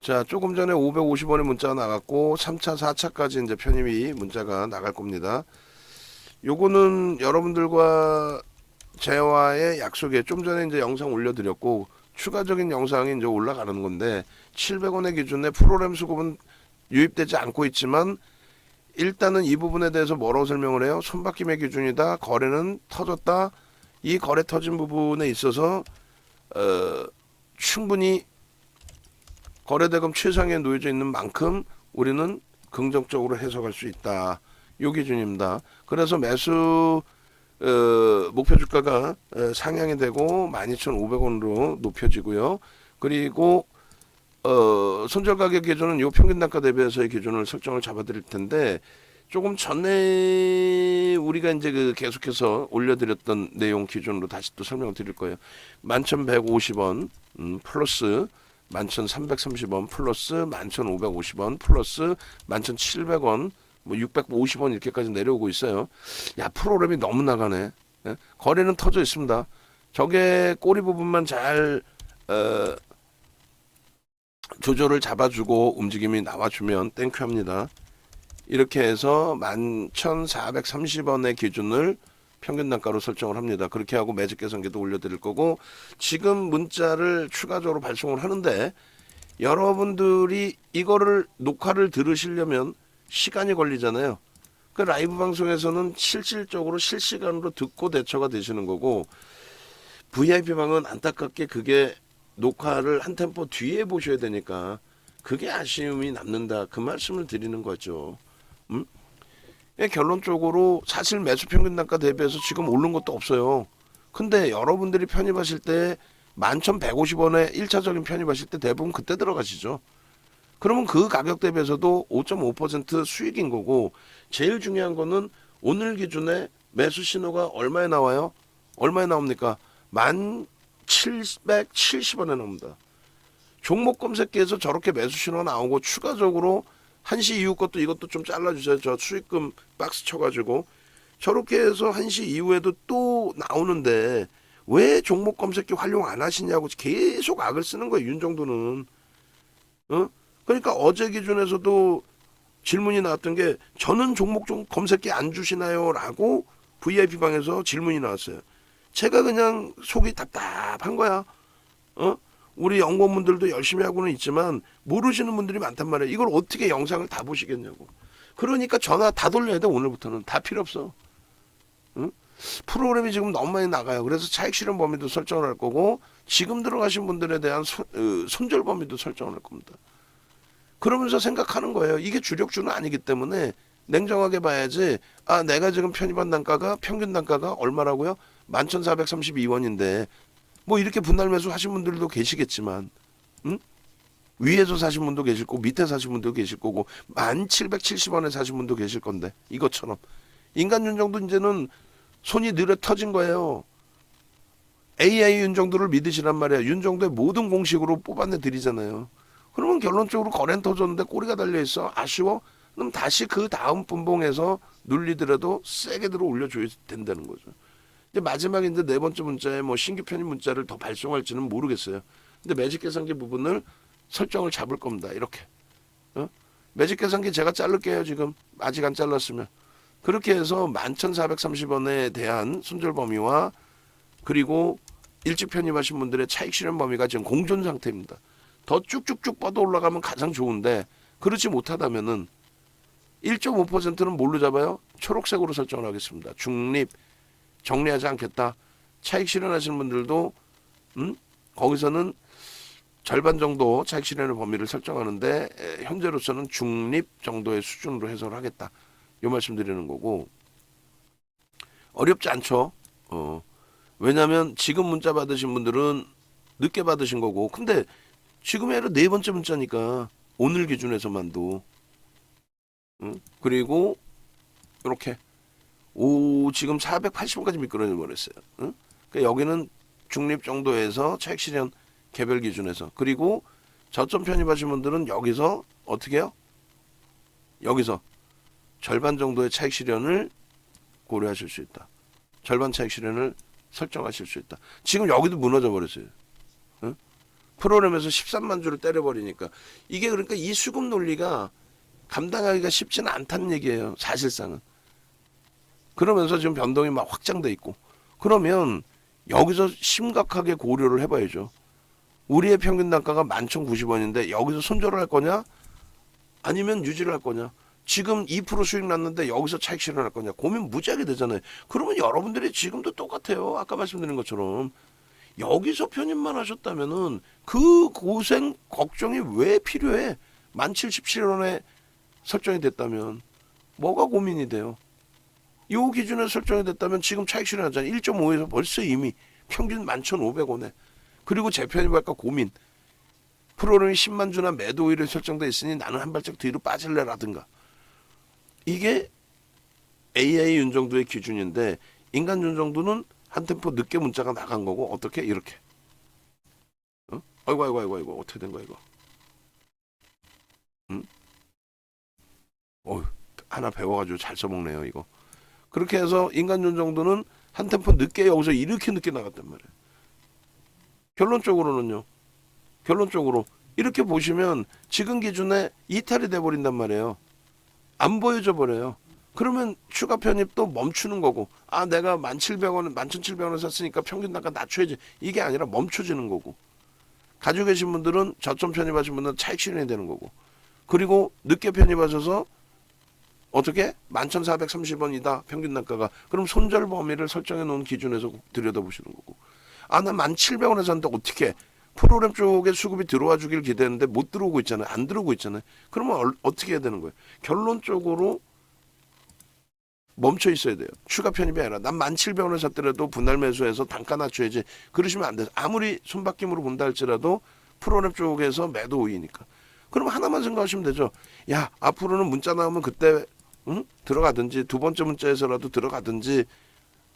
자, 조금 전에 550원의 문자가 나갔고 3차, 4차까지 이제 편입이 문자가 나갈 겁니다. 요거는 여러분들과 제와의 약속에 좀 전에 이제 영상 올려드렸고 추가적인 영상이 이제 올라가는 건데 700원의 기준에 프로그램 수급은 유입되지 않고 있지만 일단은 이 부분에 대해서 뭐라고 설명을 해요? 손바뀜의 기준이다. 거래는 터졌다. 이 거래 터진 부분에 있어서 충분히 거래대금 최상에 놓여져 있는 만큼 우리는 긍정적으로 해석할 수 있다. 요 기준입니다. 그래서 매수 목표 주가가 상향이 되고 12,500원으로 높여지고요. 그리고 손절 가격 기준은 요 평균 단가 대비해서의 기준을 설정을 잡아드릴 텐데 조금 전에 우리가 이제 그 계속해서 올려드렸던 내용 기준으로 다시 또 설명을 드릴 거예요. 11,150원 플러스 11,330원 플러스 11,550원 플러스 11,700원 뭐 650원 이렇게까지 내려오고 있어요. 야, 프로그램이 너무 나가네. 예? 거래는 터져 있습니다. 저게 꼬리 부분만 잘 조절을 잡아주고 움직임이 나와주면 땡큐 합니다. 이렇게 해서 11,430원의 기준을 평균 단가로 설정을 합니다. 그렇게 하고 매직 계산기도 올려드릴 거고 지금 문자를 추가적으로 발송을 하는데 여러분들이 이거를 녹화를 들으시려면 시간이 걸리잖아요. 그 라이브 방송에서는 실질적으로 실시간으로 듣고 대처가 되시는 거고 VIP 방은 안타깝게 그게 녹화를 한 템포 뒤에 보셔야 되니까 그게 아쉬움이 남는다. 그 말씀을 드리는 거죠. 결론적으로 사실 매수 평균 단가 대비해서 지금 오른 것도 없어요. 근데 여러분들이 편입하실 때 11,150원에 1차적인 편입하실 때 대부분 그때 들어가시죠. 그러면 그 가격 대비해서도 5.5% 수익인 거고 제일 중요한 거는 오늘 기준에 매수 신호가 얼마에 나와요? 얼마에 나옵니까? 1,770원에 나옵니다. 종목 검색기에서 저렇게 매수 신호가 나오고 추가적으로 1시 이후 것도 이것도 좀 잘라주세요. 저 수익금 박스 쳐가지고 저렇게 해서 1시 이후에도 또 나오는데 왜 종목 검색기 활용 안 하시냐고 계속 악을 쓰는 거예요. 윤 정도는. 그러니까 어제 기준에서도 질문이 나왔던 게 저는 종목 좀 검색기 안 주시나요? 라고 VIP 방에서 질문이 나왔어요. 제가 그냥 속이 답답한 거야. 우리 연구원분들도 열심히 하고는 있지만 모르시는 분들이 많단 말이에요. 이걸 어떻게 영상을 다 보시겠냐고. 그러니까 전화 다 돌려야 돼. 오늘부터는 다 필요 없어. 프로그램이 지금 너무 많이 나가요. 그래서 차익 실현 범위도 설정을 할 거고 지금 들어가신 분들에 대한 손절 범위도 설정을 할 겁니다. 그러면서 생각하는 거예요. 이게 주력주는 아니기 때문에 냉정하게 봐야지. 아, 내가 지금 편입한 단가가 평균 단가가 얼마라고요? 11,432원인데 뭐 이렇게 분할 매수 하신 분들도 계시겠지만 위에서 사신 분도 계실 거고 밑에 사신 분도 계실 거고 1,770원에 사신 분도 계실 건데 이것처럼 인간 윤정도 이제는 손이 느려 터진 거예요. AI 윤정도를 믿으시란 말이야. 윤정도의 모든 공식으로 뽑아내 드리잖아요. 그러면 결론적으로 거래는 터졌는데 꼬리가 달려있어. 아쉬워? 그럼 다시 그 다음 분봉에서 눌리더라도 세게 들어 올려줘야 된다는 거죠. 이제 마지막에 이제 네 번째 문자에 뭐 신규 편입 문자를 더 발송할지는 모르겠어요. 근데 매직 계산기 부분을 설정을 잡을 겁니다. 이렇게. 매직 계산기 제가 자를게요. 지금 아직 안 잘랐으면. 그렇게 해서 11,430원에 대한 손절 범위와 그리고 일찍 편입하신 분들의 차익 실현 범위가 지금 공존 상태입니다. 더 쭉쭉쭉 뻗어 올라가면 가장 좋은데 그렇지 못하다면은 1.5%는 뭘로 잡아요? 초록색으로 설정을 하겠습니다. 중립 정리하지 않겠다. 차익 실현하시는 분들도 거기서는 절반 정도 차익 실현의 범위를 설정하는데 현재로서는 중립 정도의 수준으로 해석을 하겠다. 이 말씀 드리는 거고 어렵지 않죠. 왜냐하면 지금 문자 받으신 분들은 늦게 받으신 거고 근데 지금 해로 네 번째 문자니까 오늘 기준에서만도 그리고 이렇게 지금 480원까지 미끄러져 버렸어요. 그러니까 여기는 중립 정도에서 차익 실현 개별 기준에서 그리고 저점 편입하신 분들은 여기서 어떻게 해요? 여기서 절반 정도의 차익 실현을 고려하실 수 있다. 절반 차익 실현을 설정하실 수 있다. 지금 여기도 무너져 버렸어요. 프로그램에서 13만 주를 때려버리니까 이게 그러니까 이 수급 논리가 감당하기가 쉽지는 않다는 얘기예요. 사실상은. 그러면서 지금 변동이 막 확장돼 있고 그러면 여기서 심각하게 고려를 해봐야죠. 우리의 평균 단가가 11,090원인데 여기서 손절을 할 거냐 아니면 유지를 할 거냐. 지금 2% 수익 났는데 여기서 차익 실현할 거냐 고민 무지하게 되잖아요. 그러면 여러분들이 지금도 똑같아요. 아까 말씀드린 것처럼 여기서 편입만 하셨다면은 그 고생 걱정이 왜 필요해? 1077원에 설정이 됐다면 뭐가 고민이 돼요? 요 기준에 설정이 됐다면 지금 차익 실현하잖아요. 1.5에서 벌써 이미 평균 11,500원에 그리고 재편입할까 고민. 프로그램이 10만 주나 매도일에 설정돼 있으니 나는 한 발짝 뒤로 빠질래라든가. 이게 AI 윤정도의 기준인데 인간 윤정도는 한 템포 늦게 문자가 나간 거고 어떻게 이렇게. 어? 아이고 어떻게 된 거야 이거. 응? 하나 배워가지고 잘 써먹네요 이거. 그렇게 해서 인간 윤정도는 한 템포 늦게 여기서 이렇게 늦게 나갔단 말이에요. 결론적으로는요. 결론적으로 이렇게 보시면 지금 기준에 이탈이 돼버린단 말이에요. 안 보여져 버려요. 그러면 추가 편입도 멈추는 거고 아 내가 1,700원, 11,700원을 샀으니까 평균 단가 낮춰야지. 이게 아니라 멈춰지는 거고 가지고 계신 분들은 저점 편입하신 분들은 차익 실현이 되는 거고 그리고 늦게 편입하셔서 어떻게 11,430원이다 평균 단가가 그럼 손절 범위를 설정해 놓은 기준에서 들여다보시는 거고 아 나 1,700원에 샀는데 어떻게 프로그램 쪽에 수급이 들어와 주길 기대했는데 못 들어오고 있잖아요. 안 들어오고 있잖아요. 그러면 어떻게 해야 되는 거예요? 결론적으로 멈춰 있어야 돼요. 추가 편입이 아니라 난 1,700원을 샀더라도 분할 매수해서 단가 낮춰야지. 그러시면 안 돼요. 아무리 손바뀜으로 본다 할지라도 프로그램 쪽에서 매도 우위니까. 그럼 하나만 생각하시면 되죠. 야 앞으로는 문자 나오면 그때 들어가든지 두 번째 문자에서라도 들어가든지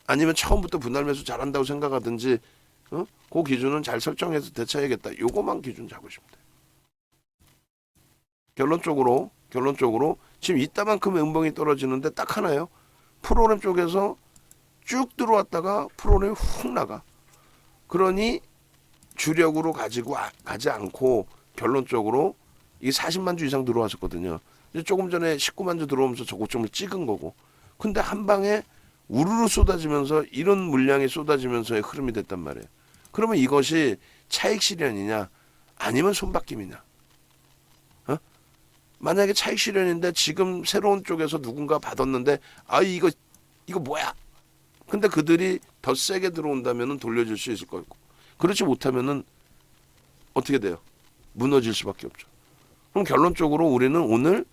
아니면 처음부터 분할 매수 잘한다고 생각하든지 그 기준은 잘 설정해서 대처해야겠다. 요거만 기준 잡으시면 돼요. 결론적으로 지금 이따만큼의 음봉이 떨어지는데 딱 하나예요. 프로그램 쪽에서 쭉 들어왔다가 프로그램이 훅 나가. 그러니 주력으로 가지 않고 결론적으로 이게 40만 주 이상 들어왔었거든요. 이제 조금 전에 19만 주 들어오면서 저고점을 찍은 거고. 근데 한 방에 우르르 쏟아지면서 이런 물량이 쏟아지면서의 흐름이 됐단 말이에요. 그러면 이것이 차익 실현이냐 아니면 손바뀜이냐. 만약에 차익 실현인데 지금 새로운 쪽에서 누군가 받았는데 아 이거 뭐야. 근데 그들이 더 세게 들어온다면 돌려줄 수 있을 거고 그렇지 못하면은 어떻게 돼요? 무너질 수밖에 없죠. 그럼 결론적으로 우리는 오늘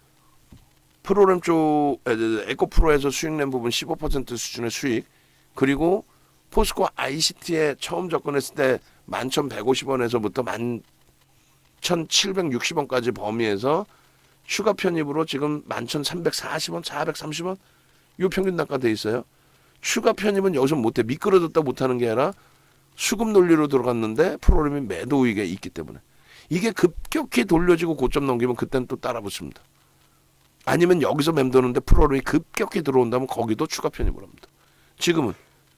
프로그램 쪽 에코프로에서 수익 낸 부분 15% 수준의 수익 그리고 포스코 ICT에 처음 접근했을 때 11,150원에서부터 11,760원까지 범위에서 추가 편입으로 지금 11,340원, 430원 요 평균 단가 돼 있어요. 추가 편입은 여기서 못해. 미끄러졌다 못하는 게 아니라 수급 논리로 들어갔는데 프로그램이 매도 우위가 있기 때문에 이게 급격히 돌려지고 고점 넘기면 그때는 또 따라 붙습니다. 아니면 여기서 맴도는데 프로그램이 급격히 들어온다면 거기도 추가 편입을 합니다. 지금은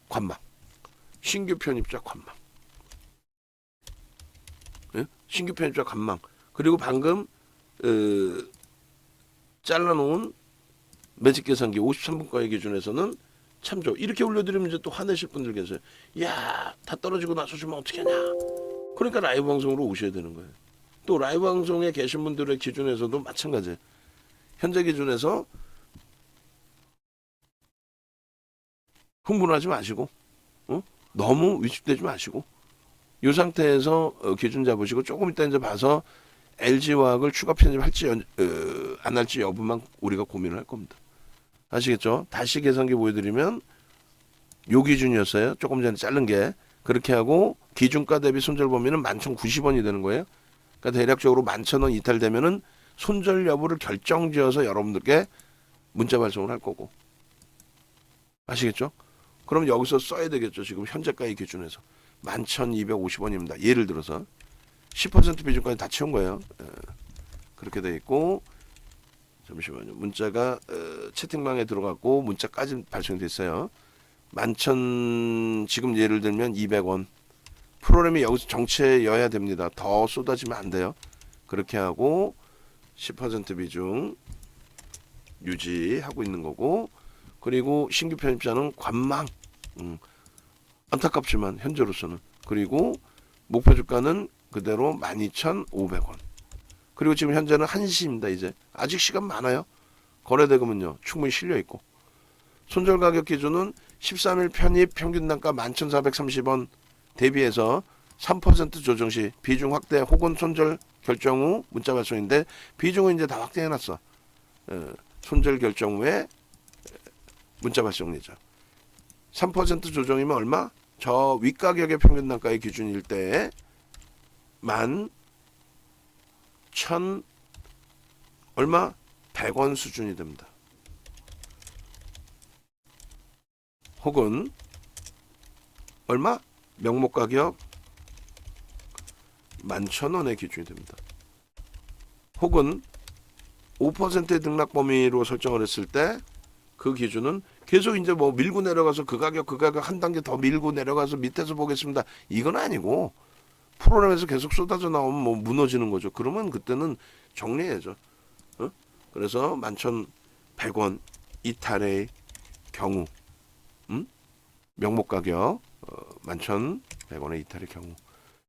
관망. 신규 편입자 관망. 예? 신규 편입자 관망. 그리고 방금 잘라놓은 매직 계산기 53분가의 기준에서는 참조. 이렇게 올려드리면 이제 또 화내실 분들 계세요. 야, 다 떨어지고 나서 주면 어떻게 하냐. 그러니까 라이브 방송으로 오셔야 되는 거예요. 또 라이브 방송에 계신 분들의 기준에서도 마찬가지예요. 현재 기준에서 흥분하지 마시고 너무 위축되지 마시고 이 상태에서 기준 잡으시고 조금 이따 이제 봐서 LG화학을 추가 편입할지 안 할지 여부만 우리가 고민을 할 겁니다. 아시겠죠? 다시 계산기 보여드리면 요 기준이었어요. 조금 전에 자른 게 그렇게 하고 기준가 대비 손절 범위는 11,090원이 되는 거예요. 그러니까 대략적으로 11,000원 이탈되면은 손절 여부를 결정지어서 여러분들께 문자 발송을 할 거고 아시겠죠? 그럼 여기서 써야 되겠죠. 지금 현재가의 기준에서 11,250원입니다. 예를 들어서 10% 비중까지 다 채운 거예요. 그렇게 돼 있고 잠시만요. 문자가 채팅방에 들어갔고 문자까지 발송이 됐어요. 11,000 지금 예를 들면 200원 프로그램이 여기서 정체여야 됩니다. 더 쏟아지면 안 돼요. 그렇게 하고 10% 비중 유지하고 있는 거고, 그리고 신규 편입자는 관망, 안타깝지만 현재로서는, 그리고 목표 주가는 그대로 12,500원. 그리고 지금 현재는 1시입니다. 이제 아직 시간 많아요. 거래대금은요 충분히 실려있고, 손절 가격 기준은 13일 편입 평균 단가 11,430원 대비해서 3% 조정 시 비중 확대 혹은 손절 결정 후 문자 발송인데, 비중은 이제 다 확대해놨어. 손절 결정 후에 문자 발송 예정. 3% 조정이면 얼마? 저 윗가격의 평균 단가의 기준일 때 11,000 얼마? 100원 수준이 됩니다. 혹은 얼마? 명목 가격 11,000원의 기준이 됩니다. 혹은 5%의 등락 범위로 설정을 했을 때 그 기준은 계속 이제 뭐 밀고 내려가서 그 가격 한 단계 더 밀고 내려가서 밑에서 보겠습니다. 이건 아니고 프로그램에서 계속 쏟아져 나오면 뭐 무너지는 거죠. 그러면 그때는 정리해야죠. 그래서 11,100원 이탈의 경우, 명목 가격 11,100원의 이탈의 경우,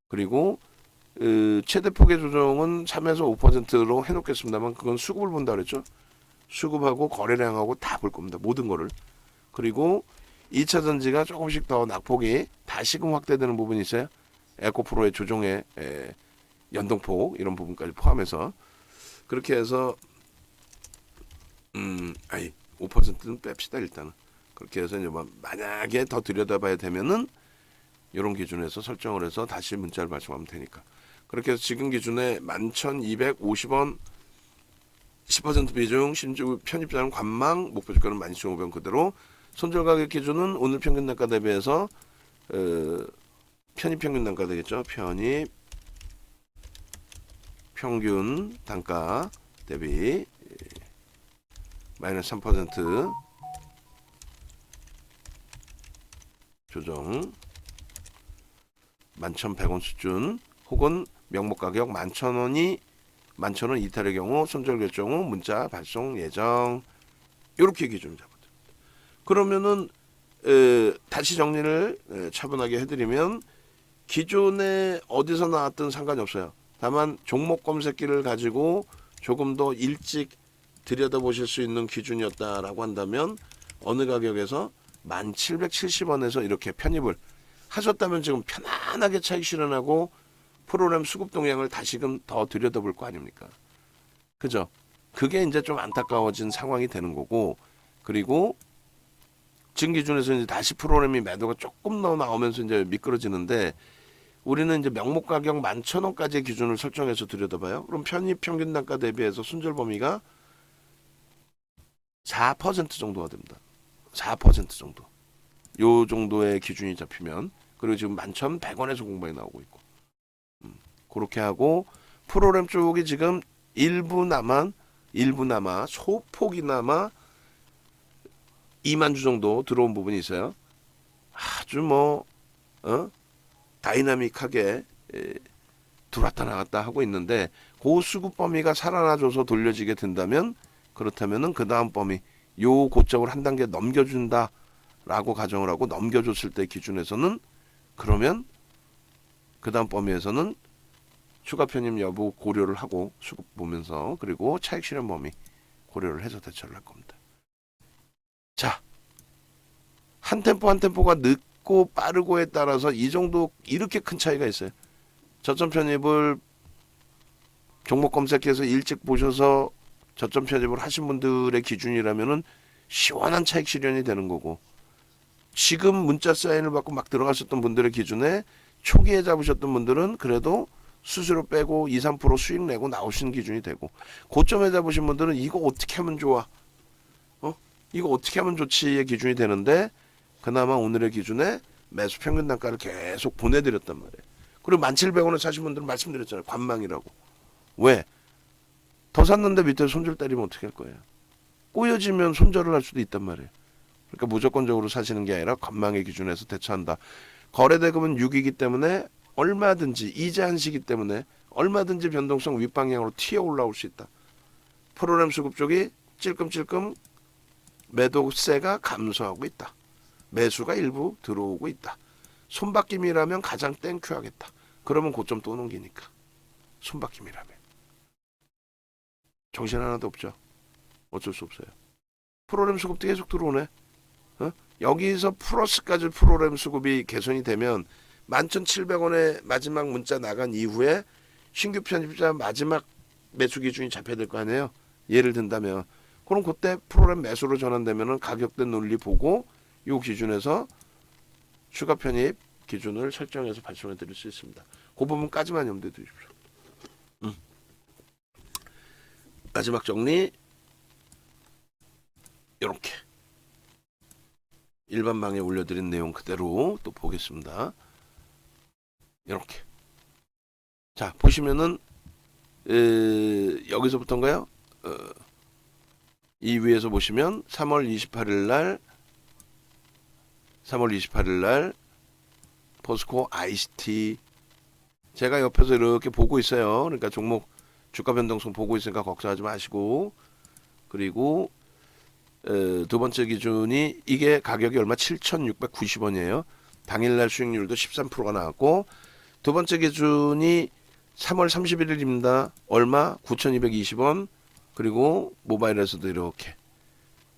그리고 최대 폭의 조정은 3에서 5%로 해놓겠습니다만, 그건 수급을 본다 그랬죠. 수급하고 거래량하고 다 볼 겁니다. 모든 거를. 그리고 2차 전지가 조금씩 더 낙폭이 다시금 확대되는 부분이 있어요. 에코프로의 조정의 연동폭 이런 부분까지 포함해서, 그렇게 해서 5%는 뺍시다 일단은. 그렇게 해서 이제 만약에 더 들여다봐야 되면은 이런 기준에서 설정을 해서 다시 문자를 발송하면 되니까. 그렇게 해서 지금 기준에 11,250원 10% 비중, 신주 편입자는 관망, 목표 주가는 12,500원 그대로. 손절 가격 기준은 오늘 평균 단가 대비해서 편입 평균 단가 되겠죠. 편입 평균 단가 대비 마이너스 3% 조정 11,100원 수준, 혹은 명목 가격 11,000원 이탈의 경우 손절 결정 후 문자 발송 예정. 이렇게 기준을 잡아야 됩니다. 그러면은 다시 정리를 차분하게 해드리면, 기존에 어디서 나왔든 상관이 없어요. 다만 종목 검색기를 가지고 조금 더 일찍 들여다보실 수 있는 기준이었다라고 한다면 어느 가격에서 1,770원에서 이렇게 편입을 하셨다면 지금 편안하게 차익 실현하고 프로그램 수급 동향을 다시금 더 들여다볼 거 아닙니까? 그죠? 그게 이제 좀 안타까워진 상황이 되는 거고, 그리고 지금 기준에서 이제 다시 프로그램이 매도가 조금 더 나오면서 이제 미끄러지는데, 우리는 이제 명목 가격 11,000원까지의 기준을 설정해서 들여다봐요. 그럼 편입 평균 단가 대비해서 손절 범위가 4% 정도가 됩니다. 4% 정도. 요 정도의 기준이 잡히면, 그리고 지금 11,100원에서 공방이 나오고 있고, 그렇게 하고 프로그램 쪽이 지금 일부나마 소폭이나마 2만 주 정도 들어온 부분이 있어요. 아주 다이나믹하게 들어왔다 나갔다 하고 있는데, 그 수급 범위가 살아나줘서 돌려지게 된다면, 그렇다면은 그 다음 범위 요 고점을 한 단계 넘겨준다라고 가정을 하고 넘겨줬을 때 기준에서는, 그러면 그 다음 범위에서는 추가 편입 여부 고려를 하고 수급 보면서, 그리고 차익 실현 범위 고려를 해서 대처를 할 겁니다. 자, 한 템포 한 템포가 늦고 빠르고에 따라서 이 정도 이렇게 큰 차이가 있어요. 저점 편입을 종목 검색해서 일찍 보셔서 저점 편입을 하신 분들의 기준이라면은 시원한 차익 실현이 되는 거고, 지금 문자 사인을 받고 막 들어가셨던 분들의 기준에 초기에 잡으셨던 분들은 그래도 수수료 빼고 2, 3% 수익 내고 나오신 기준이 되고, 고점에 잡으신 분들은 이거 어떻게 하면 좋아? 이거 어떻게 하면 좋지의 기준이 되는데, 그나마 오늘의 기준에 매수 평균 단가를 계속 보내드렸단 말이에요. 그리고 1,700원을 사신 분들은 말씀드렸잖아요. 관망이라고. 왜? 더 샀는데 밑에 손절 때리면 어떻게 할 거예요? 꼬여지면 손절을 할 수도 있단 말이에요. 그러니까 무조건적으로 사시는 게 아니라 관망의 기준에서 대처한다. 거래대금은 6이기 때문에 얼마든지 이자 한시기 때문에 얼마든지 변동성 윗방향으로 튀어 올라올 수 있다. 프로그램 수급 쪽이 찔끔찔끔 매도세가 감소하고 있다. 매수가 일부 들어오고 있다. 손바뀜이라면 가장 땡큐하겠다. 그러면 고점 또 넘기니까. 손바뀜이라면. 정신 하나도 없죠. 어쩔 수 없어요. 프로그램 수급도 계속 들어오네. 여기서 플러스까지 프로그램 수급이 개선이 되면 11,700원에 마지막 문자 나간 이후에 신규 편입자 마지막 매수 기준이 잡혀야 될 거 아니에요. 예를 든다면 그럼 그때 프로그램 매수로 전환되면은 가격대 논리 보고 이 기준에서 추가 편입 기준을 설정해서 발송해 드릴 수 있습니다. 그 부분까지만 염두에 두십시오. 마지막 정리 이렇게 일반방에 올려드린 내용 그대로 또 보겠습니다. 이렇게 자 보시면은 여기서부터인가요? 이 위에서 보시면 3월 28일 날 포스코 ICT 제가 옆에서 이렇게 보고 있어요. 그러니까 종목 주가 변동성 보고 있으니까 걱정하지 마시고, 그리고 두 번째 기준이 이게 가격이 얼마 7,690원이에요. 당일날 수익률도 13%가 나왔고, 두 번째 기준이 3월 31일입니다. 얼마 9,220원. 그리고 모바일에서도 이렇게,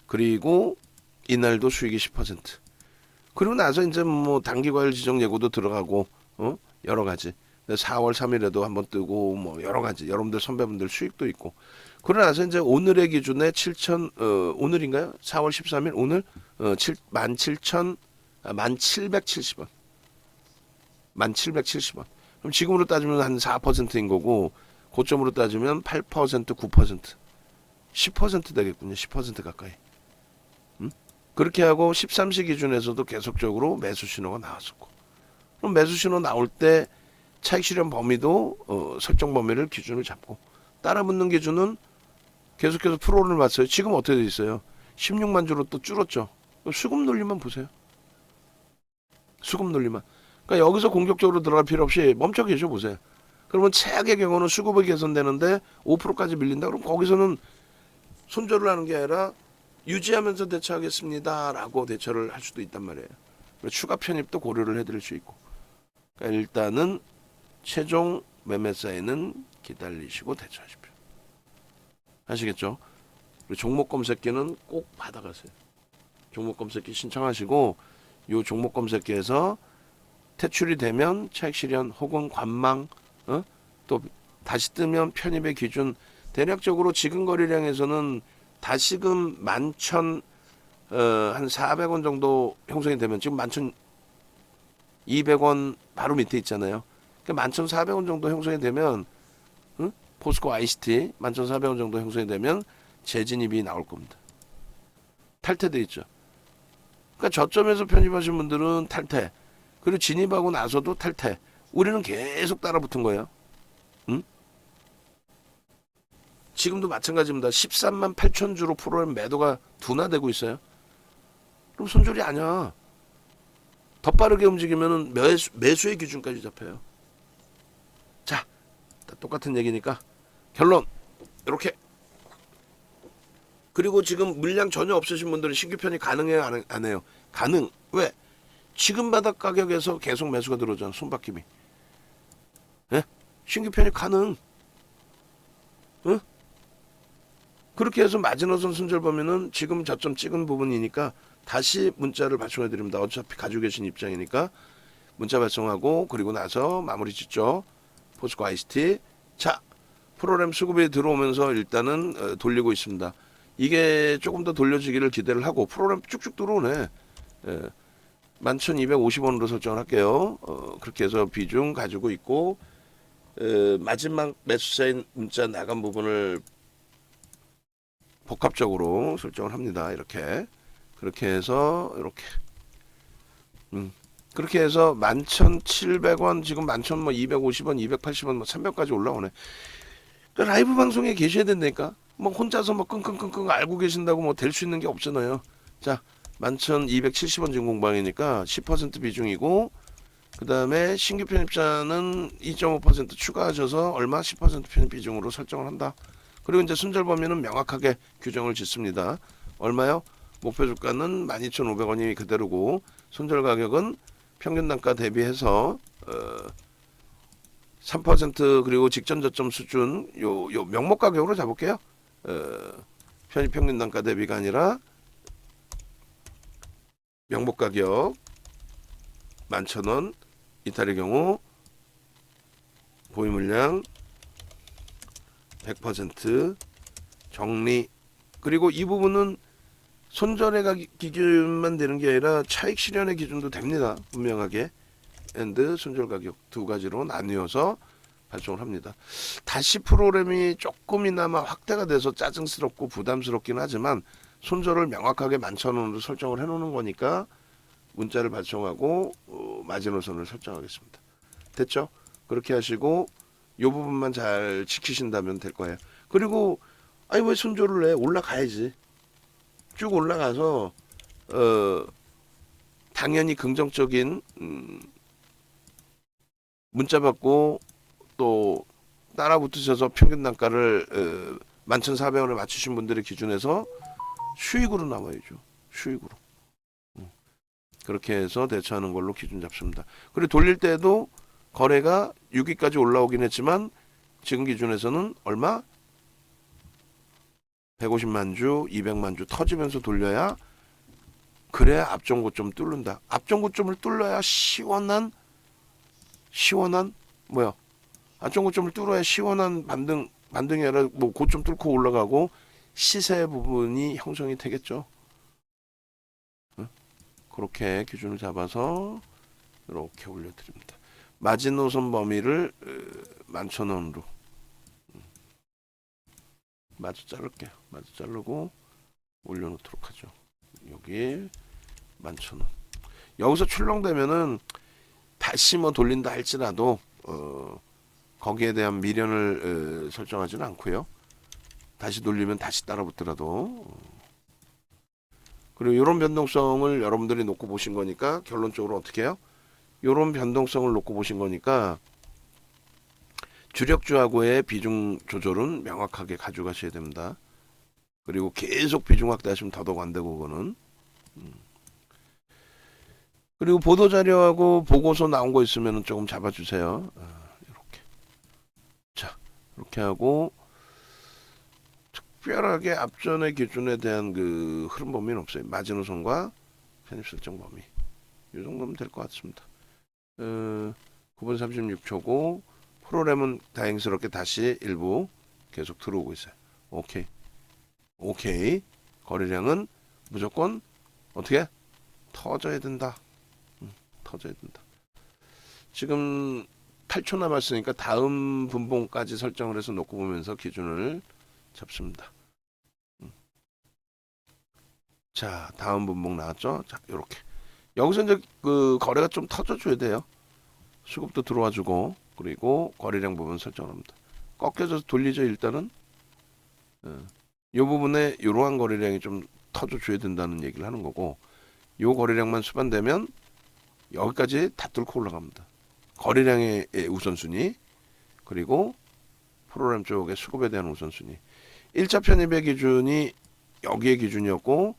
그리고 이날도 수익이 10%. 그리고 나서 이제 뭐 단기과열 지정 예고도 들어가고 여러 가지. 4월 3일에도 한번 뜨고 뭐 여러 가지. 여러분들 선배분들 수익도 있고. 그러고 나서 이제 오늘의 기준에 오늘인가요? 4월 13일 오늘 17,000 1770원. 1770원. 그럼 지금으로 따지면 한 4%인 거고, 고점으로 따지면 8%, 9%, 10% 되겠군요. 10% 가까이. 그렇게 하고 13시 기준에서도 계속적으로 매수 신호가 나왔었고, 그럼 매수 신호 나올 때 차익 실현 범위도 설정 범위를 기준을 잡고, 따라붙는 기준은 계속해서 프로를 봤어요. 지금 어떻게 돼 있어요? 16만 주로 또 줄었죠. 수급 논리만 보세요. 수급 논리만. 그러니까 여기서 공격적으로 들어갈 필요 없이 멈춰 계셔 보세요. 그러면 최악의 경우는 수급이 개선되는데 5%까지 밀린다. 그럼 거기서는 손절을 하는 게 아니라 유지하면서 대처하겠습니다라고 대처를 할 수도 있단 말이에요. 추가 편입도 고려를 해드릴 수 있고. 그러니까 일단은 최종 매매 사인은 기다리시고 대처하십시오. 아시겠죠? 그리고 종목 검색기는 꼭 받아가세요. 종목 검색기 신청하시고, 요 종목 검색기에서 퇴출이 되면 차익 실현 혹은 관망, 또 다시 뜨면 편입의 기준, 대략적으로 지금 거래량에서는 다시금 11,000 한 400원 정도 형성이 되면, 지금 11,200원 바로 밑에 있잖아요. 그러니까 11,400원 정도 형성이 되면 포스코 ICT 11,400원 정도 형성이 되면 재진입이 나올 겁니다. 탈퇴돼 있죠. 그러니까 저점에서 편입하신 분들은 탈퇴, 그리고 진입하고 나서도 탈퇴. 우리는 계속 따라붙은 거예요. 지금도 마찬가지입니다. 13만 8천 주로 프로그램 매도가 둔화되고 있어요. 그럼 손절이 아니야. 더 빠르게 움직이면 매수의 기준까지 잡혀요. 자, 다 똑같은 얘기니까 결론 이렇게. 그리고 지금 물량 전혀 없으신 분들은 신규 편입 가능해요, 안 해요? 가능. 왜? 지금 바닥 가격에서 계속 매수가 들어오잖아. 손바뀜이. 예? 신규 편입 가능. 응? 그렇게 해서 마지노선 손절 범위는 지금 저점 찍은 부분이니까 다시 문자를 발송해 드립니다. 어차피 가지고 계신 입장이니까 문자 발송하고, 그리고 나서 마무리 짓죠. 포스코 ICT. 자, 프로그램 수급이 들어오면서 일단은 돌리고 있습니다. 이게 조금 더 돌려지기를 기대를 하고, 프로그램 쭉쭉 들어오네. 11,250원으로 설정을 할게요. 그렇게 해서 비중 가지고 있고, 마지막 매수사인 문자 나간 부분을 복합적으로 설정을 합니다. 이렇게. 그렇게 해서 이렇게. 그렇게 해서 11,700원, 지금 11,250원, 280원, 뭐 300까지 올라오네. 그러니까 라이브 방송에 계셔야 된다니까. 뭐 혼자서 뭐 끙끙끙끙 알고 계신다고 뭐 될 수 있는 게 없잖아요. 자, 11,270원 지금 공방이니까 10% 비중이고, 그 그 다음에 신규 편입자는 2.5% 추가하셔서 얼마 10% 편입 비중으로 설정을 한다. 그리고 이제 손절 범위는 명확하게 규정을 짓습니다. 얼마요? 목표 주가는 12,500원이 그대로고 손절 가격은 평균 단가 대비해서 3% 그리고 직전 저점 수준 요 명목 가격으로 잡을게요. 편입 평균 단가 대비가 아니라 명목 가격 11,000원 이탈의 경우 보유 물량 100% 정리. 그리고 이 부분은 손절의 기준만 되는 게 아니라 차익 실현의 기준도 됩니다. 분명하게. 앤드 손절 가격 두 가지로 나뉘어서 발송을 합니다. 다시 프로그램이 조금이나마 확대가 돼서 짜증스럽고 부담스럽긴 하지만 손절을 명확하게 11,000원으로 설정을 해놓는 거니까 문자를 발송하고 마지노선을 설정하겠습니다. 됐죠? 그렇게 하시고 이 부분만 잘 지키신다면 될 거예요. 그리고 아니 왜 손절을 해? 올라가야지. 쭉 올라가서 당연히 긍정적인 문자 받고 또 따라붙으셔서 평균 단가를 11,400원을 맞추신 분들의 기준에서 수익으로 나와야죠. 수익으로. 그렇게 해서 대처하는 걸로 기준 잡습니다. 그리고 돌릴 때도 거래가 6위까지 올라오긴 했지만 지금 기준에서는 얼마? 150만 주, 200만 주 터지면서 돌려야 그래야 앞전 고점 뚫는다. 앞전 고점을 뚫어야 시원한 뭐야? 앞전 고점을 뚫어야 시원한 반등이 아니라 뭐 고점 뚫고 올라가고 시세 부분이 형성이 되겠죠. 그렇게 기준을 잡아서 이렇게 올려드립니다. 마지노선 범위를 11,000원으로 마주 자를게요. 마주 자르고 올려놓도록 하죠. 여기 11,000원. 여기서 출렁되면은 다시 뭐 돌린다 할지라도 거기에 대한 미련을 설정하지는 않고요. 다시 돌리면 다시 따라붙더라도 그리고 이런 변동성을 여러분들이 놓고 보신 거니까 결론적으로 어떻게 해요? 이런 변동성을 놓고 보신 거니까 주력주하고의 비중 조절은 명확하게 가져가셔야 됩니다. 그리고 계속 비중 확대하시면 더더욱 안 되고 그거는. 그리고 보도자료하고 보고서 나온 거 있으면 조금 잡아주세요. 이렇게. 자, 이렇게 하고 특별하게 앞전의 기준에 대한 그 흐름 범위는 없어요. 마지노선과 편입 설정 범위. 이 정도면 될 것 같습니다. 9분 36초고 프로그램은 다행스럽게 다시 일부 계속 들어오고 있어요. 오케이. 거래량은 무조건 어떻게? 터져야 된다. 터져야 된다. 지금 8초 남았으니까 다음 분봉까지 설정을 해서 놓고 보면서 기준을 잡습니다. 자, 다음 분봉 나왔죠? 자, 요렇게. 여기서 이제 그 거래가 좀 터져줘야 돼요. 수급도 들어와주고, 그리고 거래량 부분 설정합니다. 꺾여져서 돌리죠, 일단은. 이 부분에 이러한 거래량이 좀 터져줘야 된다는 얘기를 하는 거고, 요 거래량만 수반되면 여기까지 다 뚫고 올라갑니다. 거래량의 우선순위, 그리고 프로그램 쪽의 수급에 대한 우선순위. 1차 편입의 기준이 여기의 기준이었고,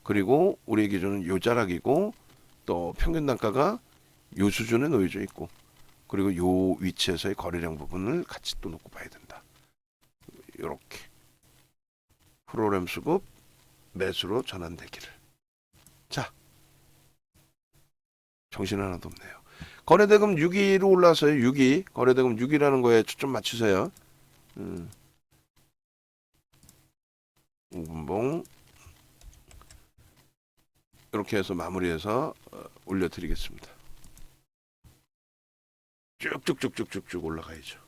그리고 우리의 기준은 요 자락이고, 또 평균 단가가 요 수준에 놓여져 있고, 그리고 요 위치에서의 거래량 부분을 같이 또 놓고 봐야 된다. 이렇게 프로그램 수급 매수로 전환되기를. 자, 정신 하나도 없네요. 거래대금 6위로 올라서요. 6위. 거래대금 6위라는 거에 초점 맞추세요. 5분봉 이렇게 해서 마무리해서 올려드리겠습니다. 쭉쭉쭉쭉쭉 올라가야죠.